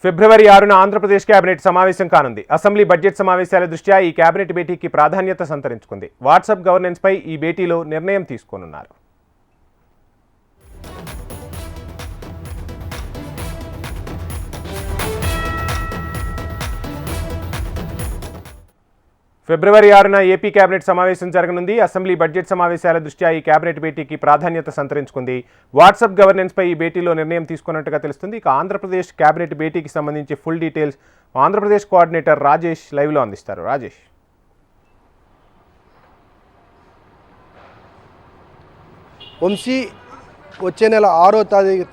ఫిబ్రవరి 6న Andhra Pradesh cabinet సమావేశం కానుంది. Assembly budget సమావేశాల దృష్ట్యా ఈ కేబినెట్ భేటీకి ప్రాధాన్యత సంతరించుకుంది. వాట్సాప్ గవర్నెన్స్ పై ఈ భేటీలో నిర్ణయం తీసుకోనున్నారు. ఫిబ్రవరి 6న ఏపీ కేబినెట్ సమావేశం జరగనుంది. అసెంబ్లీ బడ్జెట్ సమావేశాల దృష్ట్యా ఈ కేబినెట్ భేటీకి ప్రాధాన్యత సంతరించుకుంది. వాట్సాప్ గవర్నెన్స్ పై ఈ భేటీలో నిర్ణయం తీసుకున్నట్టుగా తెలుస్తుంది. ఇక ఆంధ్రప్రదేశ్ కేబినెట్ భేటీకి సంబంధించి full details Andhra Pradesh coordinator Rajesh లైవ్లో అందిస్తారు. రాజేష్, వంశీ, వచ్చే నెల 6వ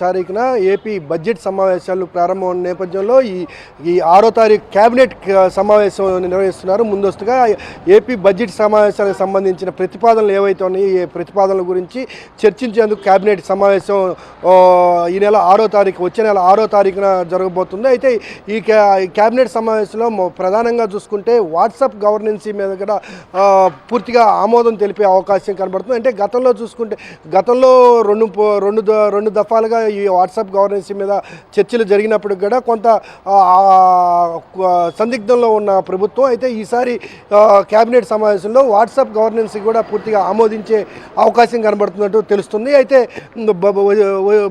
తారీఖున ఏపీ బడ్జెట్ సమావేశాలు ప్రారంభం నేపథ్యంలో ఈ 6వ తారీఖు క్యాబినెట్ సమావేశం నిర్వహిస్తున్నారు. ముందస్తుగా ఏపీ బడ్జెట్ సమావేశాలకు సంబంధించిన ప్రతిపాదనలు ఏవైతే ఉన్నాయో ఈ ప్రతిపాదనల గురించి చర్చించేందుకు క్యాబినెట్ సమావేశం ఈ నెల 6వ తారీఖు వచ్చే నెల 6వ తారీఖున జరగబోతుంది. అయితే ఈ క్యాబినెట్ సమావేశంలో ప్రధానంగా చూసుకుంటే వాట్సాప్ గవర్నెన్సీ మీద కూడా పూర్తిగా ఆమోదం తెలిపే అవకాశం కనబడుతుంది. అంటే గతంలో రెండు దఫాలుగా ఈ వాట్సాప్ గవర్నెన్సీ మీద చర్చలు జరిగినప్పుడు కూడా కొంత సందిగ్ధంలో ఉన్న ప్రభుత్వం అయితే ఈసారి కేబినెట్ సమావేశంలో వాట్సాప్ గవర్నెన్సీ కూడా పూర్తిగా ఆమోదించే అవకాశం కనబడుతున్నట్టు తెలుస్తుంది. అయితే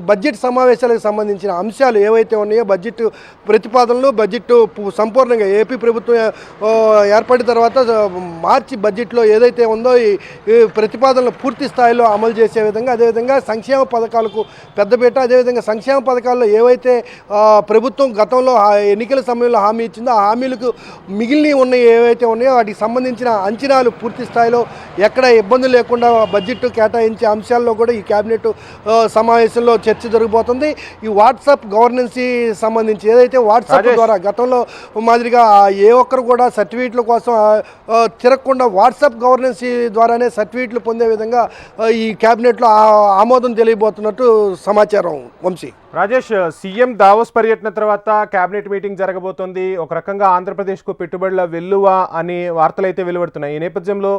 బడ్జెట్ సమావేశాలకు సంబంధించిన అంశాలు ఏవైతే ఉన్నాయో బడ్జెట్ ప్రతిపాదనలు సంపూర్ణంగా ఏపీ ప్రభుత్వం ఏర్పడిన తర్వాత మార్చి బడ్జెట్లో ఏదైతే ఉందో ఈ ప్రతిపాదనలు పూర్తి స్థాయిలో అమలు చేసే విధంగా, అదేవిధంగా సంక్షేమ పథకాలకు పెద్దపీట, అదేవిధంగా సంక్షేమ పథకాల్లో ఏవైతే ప్రభుత్వం గతంలో ఎన్నికల సమయంలో హామీ ఇచ్చిందో ఆ హామీలకు మిగిలినవి ఉన్నాయి ఏవైతే ఉన్నాయో వాటికి సంబంధించిన అంచనాలు పూర్తి స్థాయిలో ఎక్కడ ఇబ్బందులు లేకుండా బడ్జెట్ కేటాయించే అంశాల్లో కూడా ఈ కేబినెట్ సమావేశంలో చర్చ జరగబోతుంది. ఈ వాట్సాప్ గవర్నెన్సీ సంబంధించి ఏదైతే వాట్సాప్ ద్వారా గతంలో మాదిరిగా ఏ ఒక్కరు కూడా సర్టిఫికేట్ల కోసం తిరగకుండా వాట్సాప్ గవర్నెన్సీ ద్వారానే సర్టిఫికేట్లు పొందే విధంగా ఈ కేబినెట్లో ఆమోదం తెలియబోతున్నట్టు సమాచారం. వంశీ, రాజేష్, సీఎం దావోస్ పర్యటన తర్వాత కేబినెట్ మీటింగ్ జరగబోతోంది. ఒక రకంగా ఆంధ్రప్రదేశ్కు పెట్టుబడుల వెల్లువ అని వార్తలు అయితే వెలువడుతున్నాయి. ఈ నేపథ్యంలో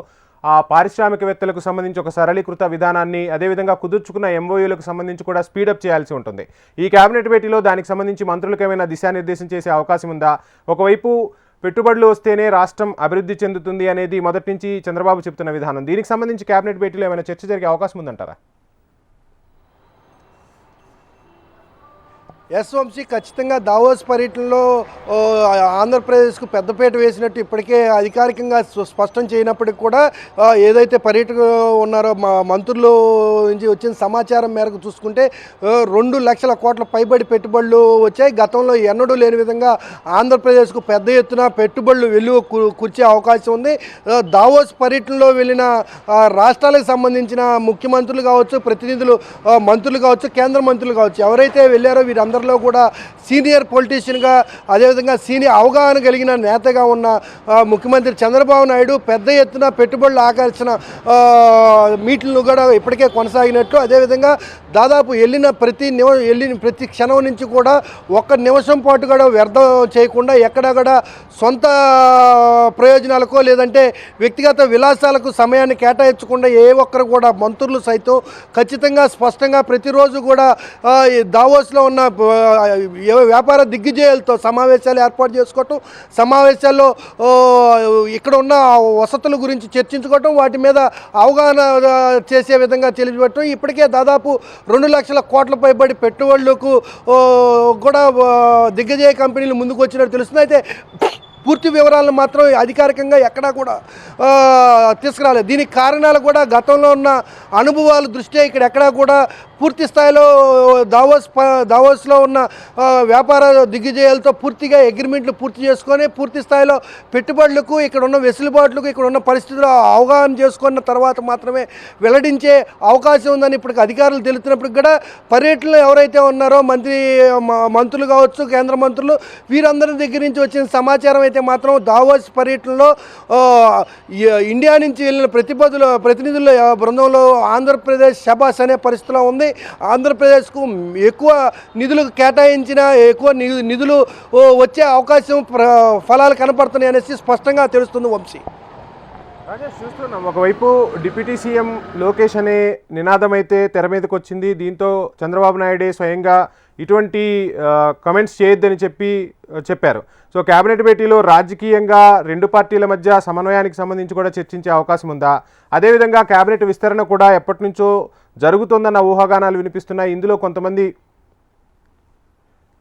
ఆ పారిశ్రామికవేత్తలకు సంబంధించి ఒక సరళీకృత విధానాన్ని, అదేవిధంగా కుదుర్చుకున్న ఎంఓయూలకు సంబంధించి కూడా స్పీడప్ చేయాల్సి ఉంటుంది. ఈ కేబినెట్ భేటీలో దానికి సంబంధించి మంత్రులకు ఏమైనా దిశానిర్దేశం చేసే అవకాశం ఉందా? ఒకవైపు పెట్టుబడులు వస్తేనే రాష్ట్రం అభివృద్ధి చెందుతుంది అనేది మొదటి నుంచి చంద్రబాబు చెప్తున్న విధానం. దీనికి సంబంధించి కేబినెట్ భేటీలో ఏమైనా చర్చ జరిగే అవకాశం ఉందంటారా? వంశీ, ఖచ్చితంగా దావోస్ పర్యటనలో ఆంధ్రప్రదేశ్కు పెద్దపీట వేసినట్టు ఇప్పటికే అధికారికంగా స్పష్టం చేయనప్పటికీ కూడా ఏదైతే పర్యటన ఉన్నారో మంత్రులు నుంచి వచ్చిన సమాచారం మేరకు చూసుకుంటే 2 లక్షల కోట్ల పైబడి పెట్టుబడులు వచ్చాయి. గతంలో ఎన్నడూ లేని విధంగా ఆంధ్రప్రదేశ్కు పెద్ద ఎత్తున పెట్టుబడులు వెలువ కూర్చే అవకాశం ఉంది. దావోస్ పర్యటనలో వెళ్ళిన రాష్ట్రాలకు సంబంధించిన ముఖ్యమంత్రులు కావచ్చు, ప్రతినిధులు మంత్రులు కావచ్చు, కేంద్ర మంత్రులు కావచ్చు, ఎవరైతే వెళ్ళారో వీరందరూ కూడా సీనియర్ పొలిటీషియన్గా, అదేవిధంగా సీనియర్ అవగాహన కలిగిన నేతగా ఉన్న ముఖ్యమంత్రి చంద్రబాబు నాయుడు పెద్ద ఎత్తున పెట్టుబడుల ఆకర్షణ మీటింగ్లు కూడా ఇప్పటికే కొనసాగినట్టు, అదేవిధంగా దాదాపు వెళ్ళిన ప్రతి క్షణం నుంచి కూడా ఒక్క నిమిషం పాటు కూడా వ్యర్థం చేయకుండా ఎక్కడ కూడా సొంత ప్రయోజనాలకో లేదంటే వ్యక్తిగత విలాసాలకు సమయాన్ని కేటాయించకుండా ఏ ఒక్కరు కూడా మంత్రులు సైతం ఖచ్చితంగా స్పష్టంగా ప్రతిరోజు కూడా దావోస్లో ఉన్న వ్యాపార దిగ్విజయాలతో సమావేశాలు ఏర్పాటు చేసుకోవటం, సమావేశాల్లో ఇక్కడ ఉన్న వసతుల గురించి చర్చించుకోవటం, వాటి మీద అవగాహన చేసే విధంగా తెలియబెట్టడం. ఇప్పటికే దాదాపు 2 లక్షల కోట్ల పైబడి పెట్టుబడులకు కూడా దిగ్గజయ కంపెనీలు ముందుకు వచ్చినట్టు తెలుస్తుంది. అయితే పూర్తి వివరాలను మాత్రం అధికారికంగా ఎక్కడా కూడా తీసుకురాలేదు. దీనికి కారణాలు కూడా గతంలో ఉన్న అనుభవాల దృష్ట్యా ఇక్కడ ఎక్కడా కూడా పూర్తి స్థాయిలో దావోస్లో ఉన్న వ్యాపార దిగ్విజయాలతో పూర్తిగా అగ్రిమెంట్లు పూర్తి చేసుకొని పూర్తి స్థాయిలో పెట్టుబడులకు, ఇక్కడ ఉన్న వెసులుబాట్లకు, ఇక్కడ ఉన్న పరిస్థితులు అవగాహన చేసుకున్న తర్వాత మాత్రమే వెల్లడించే అవకాశం ఉందని ఇప్పటికి అధికారులు తెలుస్తున్నప్పుడు కూడా పర్యటనలో ఎవరైతే ఉన్నారో మంత్రులు కావచ్చు, కేంద్ర మంత్రులు, వీరందరి దగ్గర నుంచి వచ్చిన సమాచారం అయితే మాత్రం దావోస్ పర్యటనలో ఇండియా నుంచి వెళ్ళిన ప్రతినిధుల బృందంలో ఆంధ్రప్రదేశ్ శబాస్ అనే పరిస్థితిలో ఉంది. ఆంధ్రప్రదేశ్కు ఎక్కువ నిధులు కేటాయించిన నిధులు వచ్చే అవకాశం ఫలాలు కనపడుతున్నాయి అనేసి స్పష్టంగా తెలుస్తుంది. వంశీ, రాజేష్, చూస్తున్నాం ఒకవైపు డిప్యూటీ సీఎం లోకేష్ అనే నినాదం అయితే తెర మీదకి వచ్చింది. దీంతో చంద్రబాబు నాయుడే స్వయంగా ఇటువంటి కమెంట్స్ చేయొద్దని చెప్పారు. సో కేబినెట్ భేటీలో రాజకీయంగా రెండు పార్టీల మధ్య సమన్వయానికి సంబంధించి కూడా చర్చించే అవకాశం ఉందా? అదేవిధంగా కేబినెట్ విస్తరణ కూడా ఎప్పటి నుంచో జరుగుతుందన్న ఊహాగానాలు వినిపిస్తున్నాయి. ఇందులో కొంతమంది